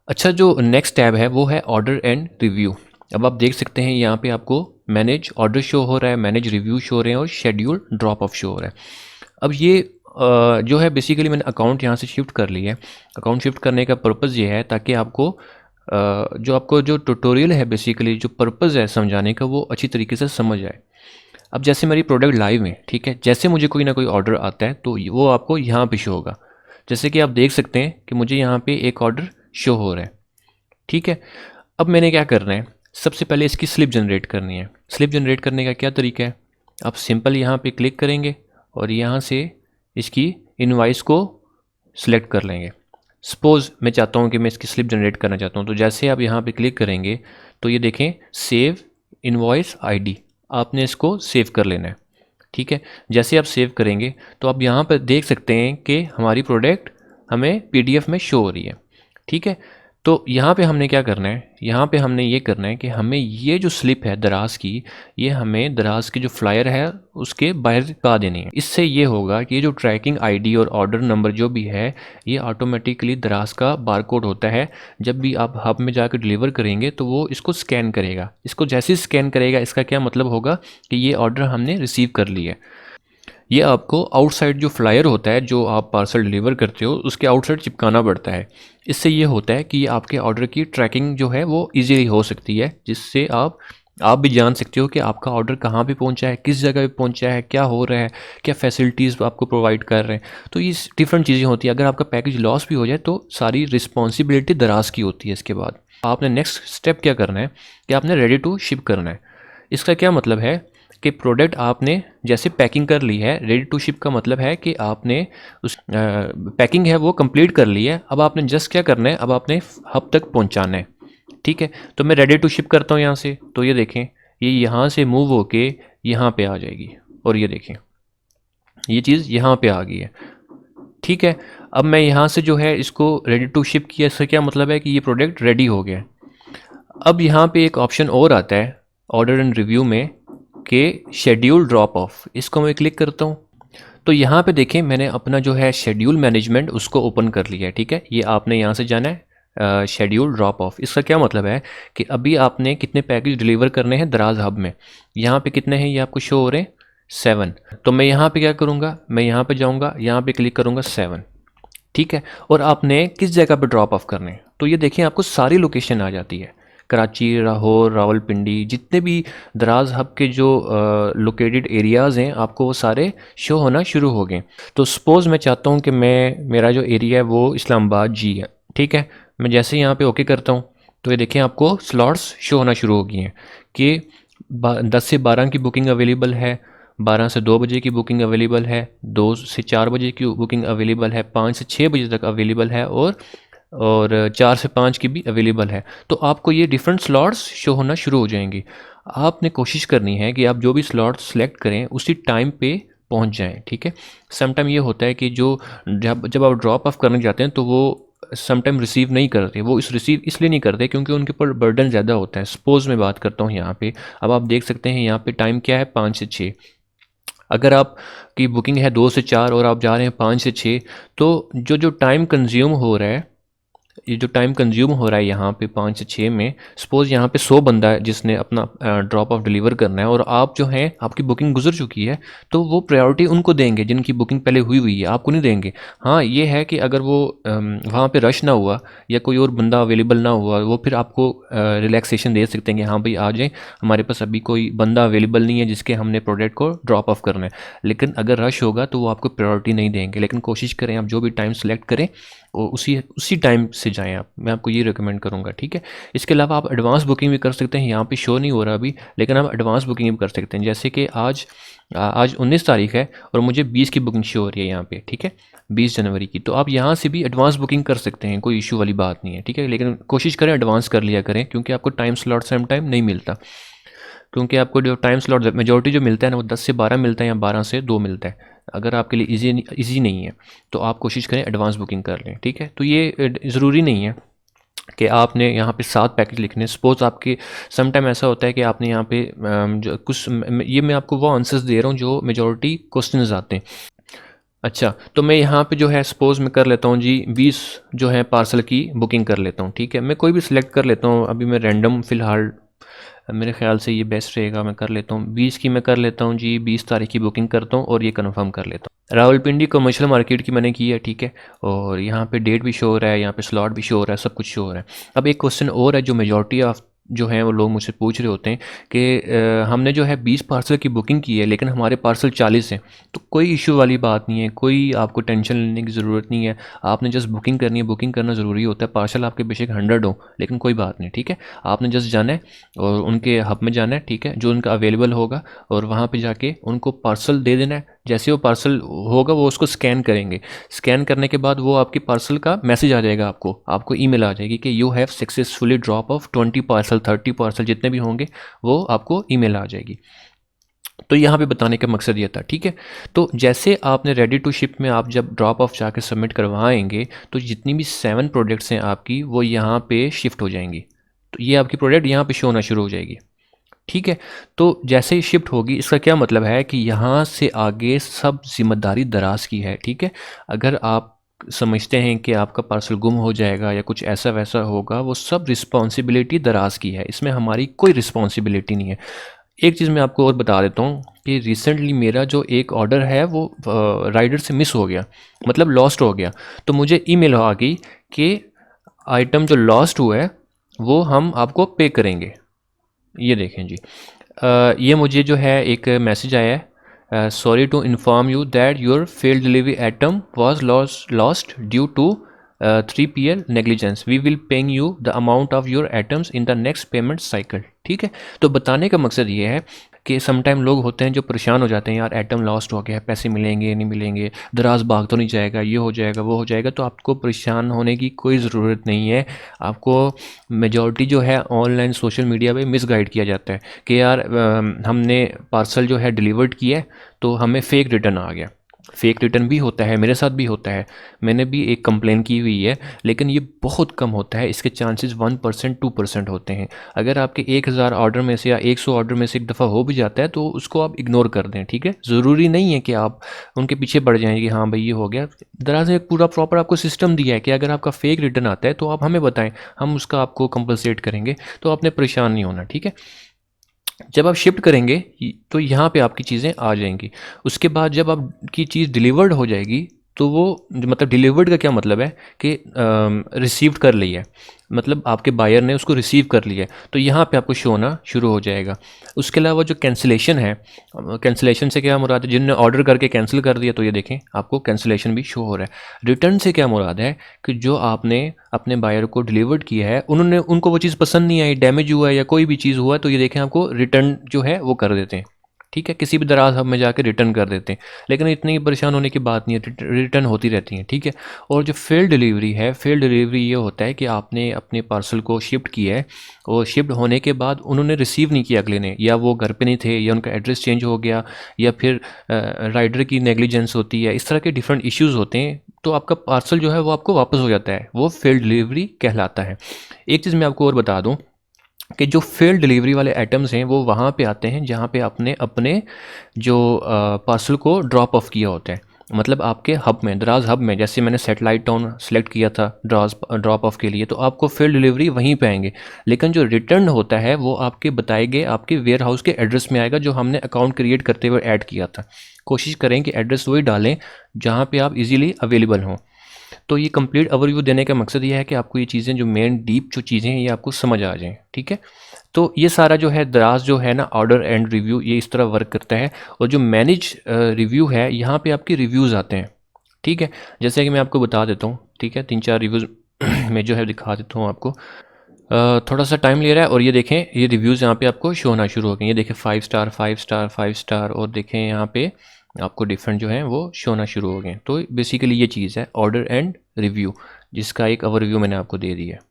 अच्छा, जो next tab है वो है ऑर्डर एंड रिव्यू। अब आप देख सकते हैं यहाँ पे आपको मैनेज ऑर्डर शो हो रहा है, मैनेज रिव्यू शो हो रहे हैं और शेड्यूल ड्रॉप ऑफ शो हो रहा है। अब ये जो है बेसिकली मैंने अकाउंट यहाँ से शिफ्ट कर लिया है। अकाउंट शिफ्ट करने का पर्पज़ ये है ताकि आपको जो ट्यूटोरियल है, बेसिकली जो पर्पज़ है समझाने का, वो अच्छी तरीके से समझ आए। अब जैसे मेरी प्रोडक्ट लाइव है, ठीक है, जैसे मुझे कोई ना कोई ऑर्डर आता है तो वो आपको यहाँ पे शो होगा। जैसे कि आप देख सकते हैं कि मुझे यहाँ पे एक ऑर्डर शो हो रहा है, ठीक है। अब मैंने क्या करना है, सबसे पहले इसकी स्लिप जनरेट करनी है। स्लिप जनरेट करने का क्या तरीका है, आप सिंपल यहाँ पे क्लिक करेंगे और यहाँ से इसकी इनवाइस को सिलेक्ट कर लेंगे। सपोज़ मैं चाहता हूँ कि मैं इसकी स्लिप जनरेट करना चाहता हूँ, तो जैसे आप यहाँ पे क्लिक करेंगे तो ये देखें सेव इनवॉइस आईडी, आपने इसको सेव कर लेना है, ठीक है। जैसे आप सेव करेंगे तो आप यहाँ पर देख सकते हैं कि हमारी प्रोडक्ट हमें पीडीएफ में शो हो रही है, ठीक है। तो यहाँ पे हमने क्या करना है, यहाँ पे हमने ये करना है कि हमें ये जो स्लिप है दराज की, ये हमें दराज की जो फ्लायर है उसके बाहर चिपका देनी है। इससे ये होगा कि ये जो ट्रैकिंग आईडी और ऑर्डर नंबर जो भी है, ये ऑटोमेटिकली दराज का बारकोड होता है। जब भी आप हब में जाकर डिलीवर करेंगे तो वो इसको स्कैन करेगा। इसको जैसे ही स्कैन करेगा, इसका क्या मतलब होगा कि ये ऑर्डर हमने रिसीव कर लिया है। ये आपको आउटसाइड जो फ्लायर होता है, जो आप पार्सल डिलीवर करते हो, उसके आउटसाइड चिपकाना पड़ता है। इससे ये होता है कि आपके ऑर्डर की ट्रैकिंग जो है वो इजीली हो सकती है, जिससे आप भी जान सकते हो कि आपका ऑर्डर कहाँ पे पहुंचा है, किस जगह पे पहुंचा है, क्या हो रहा है, क्या फैसिलिटीज़ आपको प्रोवाइड कर रहे हैं। तो ये डिफरेंट चीज़ें होती हैं। अगर आपका पैकेज लॉस भी हो जाए तो सारी रिस्पॉन्सिबिलिटी दराज की होती है। इसके बाद आपने नेक्स्ट स्टेप क्या करना है कि आपने रेडी टू शिप करना है। इसका क्या मतलब है कि प्रोडक्ट आपने जैसे पैकिंग कर ली है, रेडी टू शिप का मतलब है कि आपने उस पैकिंग है वो कंप्लीट कर ली है। अब आपने जस्ट क्या करना है, अब आपने हब तक पहुंचाना है, ठीक है। तो मैं रेडी टू शिप करता हूँ यहाँ से, तो ये देखें ये यहाँ से मूव होके यहाँ पे आ जाएगी और ये देखें ये चीज़ यहाँ पे आ गई है, ठीक है। अब मैं यहाँ से जो है इसको रेडी टू शिप किया, इसका क्या मतलब है कि ये प्रोडक्ट रेडी हो गया है। अब यहाँ पे एक ऑप्शन और आता है ऑर्डर एंड रिव्यू में कि शेड्यूल ड्रॉप ऑफ, इसको मैं क्लिक करता हूँ तो यहाँ पे देखें मैंने अपना जो है शेड्यूल मैनेजमेंट उसको ओपन कर लिया है, ठीक है। ये आपने यहाँ से जाना है शेड्यूल ड्रॉप ऑफ। इसका क्या मतलब है कि अभी आपने कितने पैकेज डिलीवर करने हैं दराज हब में, यहाँ पे कितने हैं ये आपको शो हो रहे हैं 7। तो मैं यहाँ पे क्या करूँगा, मैं यहाँ पे जाऊँगा, यहाँ पे क्लिक करूँगा 7, ठीक है। और आपने किस जगह पे ड्रॉप ऑफ करने हैं, तो ये देखिए आपको सारी लोकेशन आ जाती है, कराची, लाहौर, रावलपिंडी, जितने भी दराज हब के जो लोकेटेड एरियाज़ हैं आपको वो सारे शो होना शुरू हो गए। तो सपोज़ मैं चाहता हूँ कि मेरा जो एरिया है वो इस्लामाबाद जी है, ठीक है। मैं जैसे यहाँ पे ओके करता हूँ तो ये देखें आपको स्लॉट्स शो होना शुरू हो गए हैं कि 10 से 12 की बुकिंग अवेलेबल है, 12 से 2 बजे की बुकिंग अवेलेबल है, 2 से 4 बजे की बुकिंग अवेलेबल है, 5 से 6 बजे तक अवेलेबल है और 4 से 5 की भी अवेलेबल है। तो आपको ये डिफरेंट स्लॉट्स शो होना शुरू हो जाएंगी। आपने कोशिश करनी है कि आप जो भी स्लॉट सेलेक्ट करें उसी टाइम पे पहुंच जाएं, ठीक है। समटाइम ये होता है कि जब आप ड्रॉप ऑफ करने जाते हैं तो वो समटाइम रिसीव नहीं करते। वो रिसीव इसलिए नहीं करते क्योंकि उनके ऊपर बर्डन ज़्यादा होता है। सपोज़ मैं बात करता हूँ यहाँ पे, अब आप देख सकते हैं यहाँ पे टाइम क्या है 5 से 6। अगर आपकी बुकिंग है 2 से 4 और आप जा रहे हैं 5 से 6, तो जो टाइम कंज्यूम हो रहा है, ये जो टाइम कंज्यूम हो रहा है यहाँ पे 5 से 6 में, सपोज़ यहाँ पे 100 बंदा है जिसने अपना ड्रॉप ऑफ डिलीवर करना है और आप जो हैं आपकी बुकिंग गुजर चुकी है, तो वो प्रायोरिटी उनको देंगे जिनकी बुकिंग पहले हुई है, आपको नहीं देंगे। हाँ ये है कि अगर वो वहाँ पे रश ना हुआ या कोई और बंदा अवेलेबल ना हुआ, वो फिर आपको रिलैक्सेशन दे सकते हैं कि हाँ भाई आ जाएँ, हमारे पास अभी कोई बंदा अवेलेबल नहीं है जिसके हमने प्रोडक्ट को ड्रॉप ऑफ करना है। लेकिन अगर रश होगा तो वो आपको प्रायोरिटी नहीं देंगे। लेकिन कोशिश करें आप जो भी टाइम सेलेक्ट करें और उसी टाइम से जाएं आप, मैं आपको ये रिकमेंड करूंगा, ठीक है। इसके अलावा आप एडवांस बुकिंग भी कर सकते हैं, यहाँ पे शो नहीं हो रहा अभी, लेकिन आप एडवांस बुकिंग भी कर सकते हैं। जैसे कि आज 19 तारीख है और मुझे 20 की बुकिंग शो हो रही है यहाँ पे, ठीक है, 20 जनवरी की। तो आप यहाँ से भी एडवांस बुकिंग कर सकते हैं, कोई इशू वाली बात नहीं है, ठीक है। लेकिन कोशिश करें एडवांस कर लिया करें क्योंकि आपको टाइम स्लॉट सेम टाइम नहीं मिलता, क्योंकि आपको जो टाइम स्लॉट मेजोरिटी जो मिलता है ना वो 10 से 12 मिलता है या 12 से 2 मिलता है। अगर आपके लिए इजी नहीं है तो आप कोशिश करें एडवांस बुकिंग कर लें, ठीक है। तो ये ज़रूरी नहीं है कि आपने यहाँ पे 7 पैकेज लिखने। सपोज़ आपके सम टाइम ऐसा होता है कि आपने यहाँ पे जो कुछ, ये मैं आपको वो आंसर्स दे रहा हूँ जो मेजॉरिटी क्वेश्चंस आते हैं। अच्छा, तो मैं यहाँ पे जो है सपोज़ मैं कर लेता हूँ जी 20 जो है पार्सल की बुकिंग कर लेता हूँ, ठीक है? मैं कोई भी सिलेक्ट कर लेता हूँ, अभी मैं रैंडम फ़िलहाल मेरे ख़्याल से ये बेस्ट रहेगा, मैं कर लेता हूँ 20 की मैं कर लेता हूँ जी, 20 तारीख की बुकिंग करता हूँ और ये कन्फर्म कर लेता हूँ। रावलपिंडी कमर्शियल मार्केट की मैंने की है, ठीक है? और यहाँ पे डेट भी शो हो रहा है, यहाँ पे स्लॉट भी शो हो रहा है, सब कुछ शो हो रहा है। अब एक क्वेश्चन और है जो मेजॉरिटी ऑफ जो हैं वो लोग मुझसे पूछ रहे होते हैं कि हमने जो है 20 पार्सल की बुकिंग की है लेकिन हमारे पार्सल 40 हैं। तो कोई इश्यू वाली बात नहीं है, कोई आपको टेंशन लेने की ज़रूरत नहीं है। आपने जस्ट बुकिंग करनी है, बुकिंग करना ज़रूरी होता है। पार्सल आपके बेशक 100 हो लेकिन कोई बात नहीं, ठीक है? आपने जस्ट जाना है और उनके हब में जाना है, ठीक है? जो उनका अवेलेबल होगा और वहाँ पे जाके उनको पार्सल दे देना है। जैसे वो पार्सल होगा वो उसको स्कैन करेंगे। स्कैन करने के बाद वो आपके पार्सल का मैसेज आ जाएगा आपको ईमेल आ जाएगी कि you have successfully drop of 20 parcel, 30 parcel जितने भी होंगे वो आपको ईमेल आ जाएगी। तो यहाँ पे बताने का मकसद ये था, ठीक है? तो जैसे आपने रेडी टू शिप में आप जब ड्रॉप ऑफ जाके सबमिट करवाएंगे तो जितनी भी 7 प्रोडक्ट्स हैं आपकी वो यहाँ पे शिफ्ट हो जाएंगी। तो ये आपकी प्रोडक्ट यहाँ पे शो होना शुरू हो जाएगी, ठीक है? तो जैसे ही शिफ्ट होगी इसका क्या मतलब है कि यहाँ से आगे सब ज़िम्मेदारी दराज़ की है, ठीक है? अगर आप समझते हैं कि आपका पार्सल गुम हो जाएगा या कुछ ऐसा वैसा होगा, वो सब रिस्पॉन्सिबिलिटी दराज़ की है, इसमें हमारी कोई रिस्पॉन्सिबिलिटी नहीं है। एक चीज़ मैं आपको और बता देता हूँ कि रिसेंटली मेरा जो एक ऑर्डर है वो राइडर से मिस हो गया, मतलब लॉस्ट हो गया। तो मुझे ईमेल आ गई कि आइटम जो लॉस्ट हुआ है वो हम आपको पे करेंगे। ये देखें जी, ये मुझे जो है एक मैसेज आया है, sorry to inform you that your failed delivery item was lost due to 3PL negligence, we will paying you the amount of your items in the next payment cycle, ठीक है? तो बताने का मकसद ये है कि समटाइम लोग होते हैं जो परेशान हो जाते हैं, यार आइटम लॉस्ट हो गया है, पैसे मिलेंगे नहीं मिलेंगे, दराज भाग तो नहीं जाएगा, ये हो जाएगा वो हो जाएगा। तो आपको परेशान होने की कोई ज़रूरत नहीं है। आपको मेजॉरिटी जो है ऑनलाइन सोशल मीडिया पे मिसगाइड किया जाता है कि यार हमने पार्सल जो है डिलीवर्ड किया है तो हमें फ़ेक रिटर्न आ गया। फ़ेक रिटर्न भी होता है, मेरे साथ भी होता है, मैंने भी एक कंप्लेन की हुई है, लेकिन ये बहुत कम होता है, इसके चांसेस 1% 2% होते हैं। अगर आपके 1000 ऑर्डर में से या 100 ऑर्डर में से एक दफ़ा हो भी जाता है तो उसको आप इग्नोर कर दें, ठीक है? ज़रूरी नहीं है कि आप उनके पीछे पड़ जाएँ कि हाँ भाई ये हो गया। दरअसल एक पूरा प्रॉपर आपको सिस्टम दिया है कि अगर आपका फ़ेक रिटर्न आता है तो आप हमें बताएँ, हम उसका आपको कंपनसेट करेंगे, तो आपने परेशान नहीं होना, ठीक है? जब आप शिफ्ट करेंगे तो यहाँ पे आपकी चीज़ें आ जाएंगी। उसके बाद जब आपकी चीज़ डिलीवर्ड हो जाएगी तो वो मतलब डिलीवर्ड का क्या मतलब है कि रिसीव कर ली है, मतलब आपके बायर ने उसको रिसीव कर लिया है, तो यहाँ पे आपको शो होना शुरू हो जाएगा। उसके अलावा जो कैंसिलेशन है, कैंसिलेशन से क्या मुराद है, जिनने ऑर्डर करके कैंसिल कर दिया तो ये देखें आपको कैंसिलेशन भी शो हो रहा है। रिटर्न से क्या मुराद है कि जो आपने अपने बायर को डिलीवर्ड किया है उनको वो चीज़ पसंद नहीं आई, डैमेज हुआ है या कोई भी चीज़ हुआ है तो ये देखें आपको रिटर्न जो है वो कर देते हैं, ठीक है? किसी भी दराज हब में जाके रिटर्न कर देते हैं। लेकिन इतनी परेशान होने की बात नहीं है, रिटर्न होती रहती हैं, ठीक है? और जो फेल्ड डिलीवरी है, फेल्ड डिलीवरी ये होता है कि आपने अपने पार्सल को शिफ्ट किया है और शिफ्ट होने के बाद उन्होंने रिसीव नहीं किया अगले ने, या वो घर पे नहीं थे, या उनका एड्रेस चेंज हो गया, या फिर राइडर की नेग्लिजेंस होती है, इस तरह के डिफरेंट इश्यूज़ होते हैं, तो आपका पार्सल जो है वो आपको वापस हो जाता है, वो फेल्ड डिलीवरी कहलाता है। एक चीज़ मैं आपको और बता दूँ कि जो फेल्ड डिलीवरी वाले आइटम्स हैं वो वहाँ पे आते हैं जहाँ पे आपने अपने जो पार्सल को ड्रॉप ऑफ किया होता है, मतलब आपके हब में, दराज हब में। जैसे मैंने सैटेलाइट टाउन सेलेक्ट किया था ड्रॉप ऑफ के लिए, तो आपको फेल्ड डिलीवरी वहीं पे आएंगे। लेकिन जो रिटर्न होता है वो आपके बताए गए आपके वेयर हाउस के एड्रेस में आएगा जो हमने अकाउंट क्रिएट करते हुए ऐड किया था। कोशिश करें कि एड्रेस वही डालें जहाँ पे आप इजीली अवेलेबल हों। तो ये कंप्लीट ओवरव्यू देने का मकसद ये है कि आपको ये चीज़ें जो मेन डीप जो चीज़ें हैं ये आपको समझ आ जाएँ, ठीक है? तो ये सारा जो है दराज जो है ना, ऑर्डर एंड रिव्यू, ये इस तरह वर्क करता है। और जो मैनेज रिव्यू है, यहाँ पे आपके रिव्यूज़ आते हैं, ठीक है? जैसे कि मैं आपको बता देता हूँ, ठीक है? 3-4 रिव्यूज़ मैं जो है दिखा देता हूँ आपको। थोड़ा सा टाइम ले रहा है और ये देखें, ये रिव्यूज़ यहाँ पे आपको शो होना शुरू हो गए। ये देखें 5 स्टार 5 स्टार 5 स्टार, और देखें यहाँ पे आपको डिफरेंट जो है वो शो होना शुरू हो गए। तो बेसिकली ये चीज़ है ऑर्डर एंड रिव्यू, जिसका एक ओवरव्यू मैंने आपको दे दिया है।